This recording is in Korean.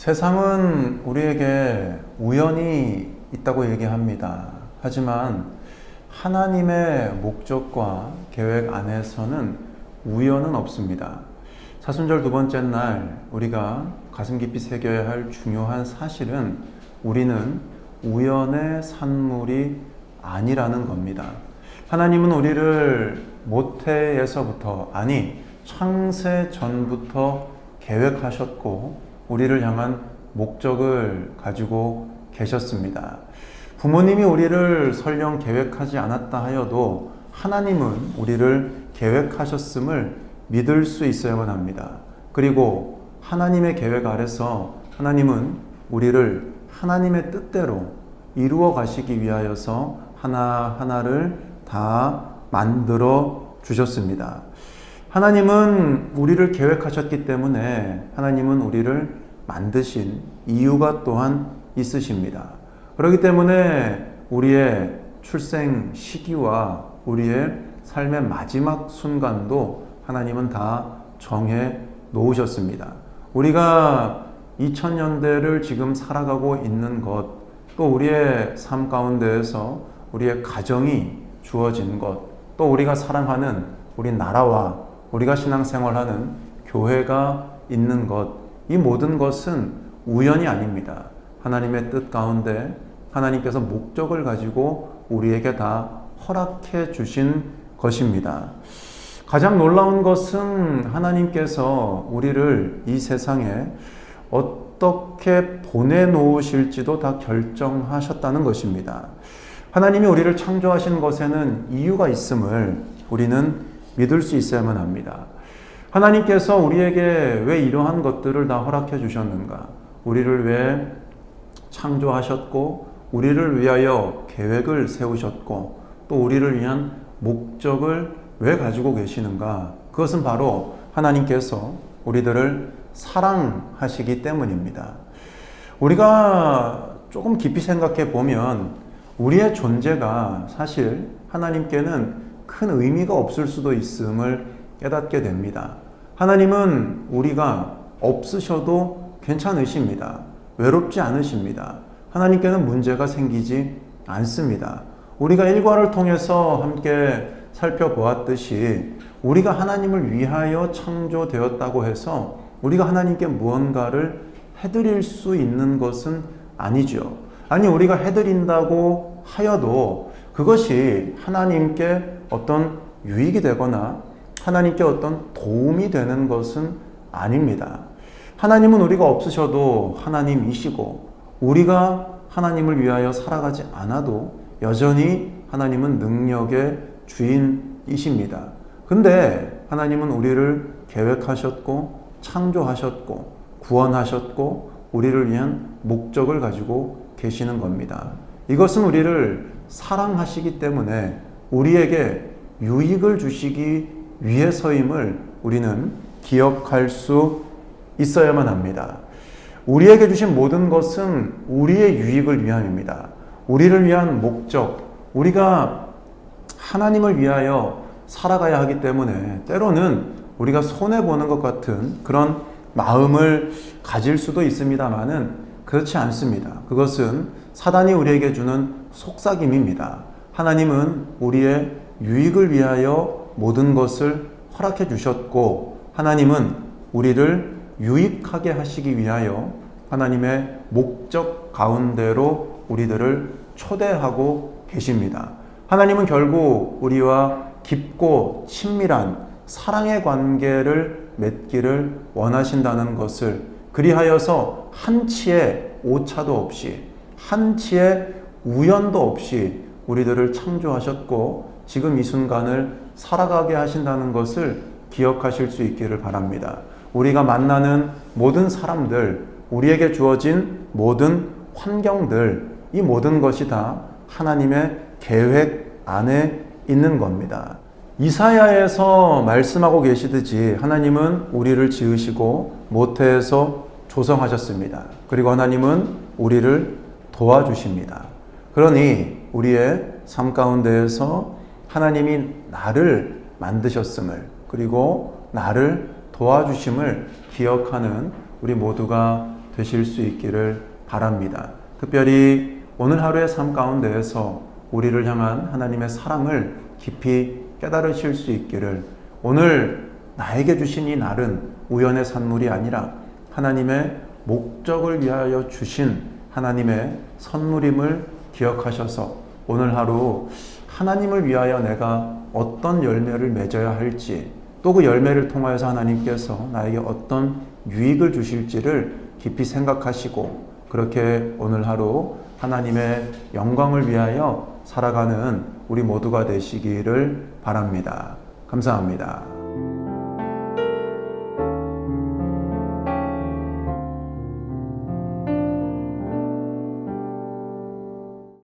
세상은 우리에게 우연이 있다고 얘기합니다. 하지만 하나님의 목적과 계획 안에서는 우연은 없습니다. 사순절 두 번째 날 우리가 가슴 깊이 새겨야 할 중요한 사실은 우리는 우연의 산물이 아니라는 겁니다. 하나님은 우리를 모태에서부터, 아니 창세 전부터 계획하셨고 우리를 향한 목적을 가지고 계셨습니다. 부모님이 우리를 설령 계획하지 않았다 하여도 하나님은 우리를 계획하셨음을 믿을 수 있어야만 합니다. 그리고 하나님의 계획 아래서 하나님은 우리를 하나님의 뜻대로 이루어 가시기 위하여서 하나하나를 다 만들어 주셨습니다. 하나님은 우리를 계획하셨기 때문에 하나님은 우리를 만드신 이유가 또한 있으십니다. 그렇기 때문에 우리의 출생 시기와 우리의 삶의 마지막 순간도 하나님은 다 정해 놓으셨습니다. 우리가 2000년대를 지금 살아가고 있는 것, 또 우리의 삶 가운데에서 우리의 가정이 주어진 것, 또 우리가 사랑하는 우리 나라와 우리가 신앙생활하는 교회가 있는 것, 이 모든 것은 우연이 아닙니다. 하나님의 뜻 가운데 하나님께서 목적을 가지고 우리에게 다 허락해 주신 것입니다. 가장 놀라운 것은 하나님께서 우리를 이 세상에 어떻게 보내놓으실지도 다 결정하셨다는 것입니다. 하나님이 우리를 창조하신 것에는 이유가 있음을 우리는 믿을 수 있어야만 합니다. 하나님께서 우리에게 왜 이러한 것들을 다 허락해 주셨는가? 우리를 왜 창조하셨고 우리를 위하여 계획을 세우셨고 또 우리를 위한 목적을 왜 가지고 계시는가? 그것은 바로 하나님께서 우리들을 사랑하시기 때문입니다. 우리가 조금 깊이 생각해 보면 우리의 존재가 사실 하나님께는 큰 의미가 없을 수도 있음을 깨닫게 됩니다. 하나님은 우리가 없으셔도 괜찮으십니다. 외롭지 않으십니다. 하나님께는 문제가 생기지 않습니다. 우리가 일과를 통해서 함께 살펴보았듯이 우리가 하나님을 위하여 창조되었다고 해서 우리가 하나님께 무언가를 해드릴 수 있는 것은 아니죠. 아니 우리가 해드린다고 하여도 그것이 하나님께 어떤 유익이 되거나 하나님께 어떤 도움이 되는 것은 아닙니다. 하나님은 우리가 없으셔도 하나님이시고 우리가 하나님을 위하여 살아가지 않아도 여전히 하나님은 능력의 주인이십니다. 근데 하나님은 우리를 계획하셨고 창조하셨고 구원하셨고 우리를 위한 목적을 가지고 계시는 겁니다. 이것은 우리를 사랑하시기 때문에 우리에게 유익을 주시기 위해서임을 우리는 기억할 수 있어야만 합니다. 우리에게 주신 모든 것은 우리의 유익을 위함입니다. 우리를 위한 목적, 우리가 하나님을 위하여 살아가야 하기 때문에 때로는 우리가 손해보는 것 같은 그런 마음을 가질 수도 있습니다만은 그렇지 않습니다. 그것은 사단이 우리에게 주는 속삭임입니다. 하나님은 우리의 유익을 위하여 모든 것을 허락해 주셨고 하나님은 우리를 유익하게 하시기 위하여 하나님의 목적 가운데로 우리들을 초대하고 계십니다. 하나님은 결국 우리와 깊고 친밀한 사랑의 관계를 맺기를 원하신다는 것을 그리하여서 한치의 오차도 없이 한치의 우연도 없이 우리들을 창조하셨고 지금 이 순간을 살아가게 하신다는 것을 기억하실 수 있기를 바랍니다. 우리가 만나는 모든 사람들, 우리에게 주어진 모든 환경들, 이 모든 것이 다 하나님의 계획 안에 있는 겁니다. 이사야에서 말씀하고 계시듯이 하나님은 우리를 지으시고 모태에서 조성하셨습니다. 그리고 하나님은 우리를 도와주십니다. 그러니 우리의 삶 가운데에서 하나님이 나를 만드셨음을 그리고 나를 도와주심을 기억하는 우리 모두가 되실 수 있기를 바랍니다. 특별히 오늘 하루의 삶 가운데에서 우리를 향한 하나님의 사랑을 깊이 깨달으실 수 있기를, 오늘 나에게 주신 이 날은 우연의 산물이 아니라 하나님의 목적을 위하여 주신 하나님의 선물임을 기억하셔서 오늘 하루 하나님을 위하여 내가 어떤 열매를 맺어야 할지, 또 그 열매를 통하여서 하나님께서 나에게 어떤 유익을 주실지를 깊이 생각하시고, 그렇게 오늘 하루 하나님의 영광을 위하여 살아가는 우리 모두가 되시기를 바랍니다. 감사합니다.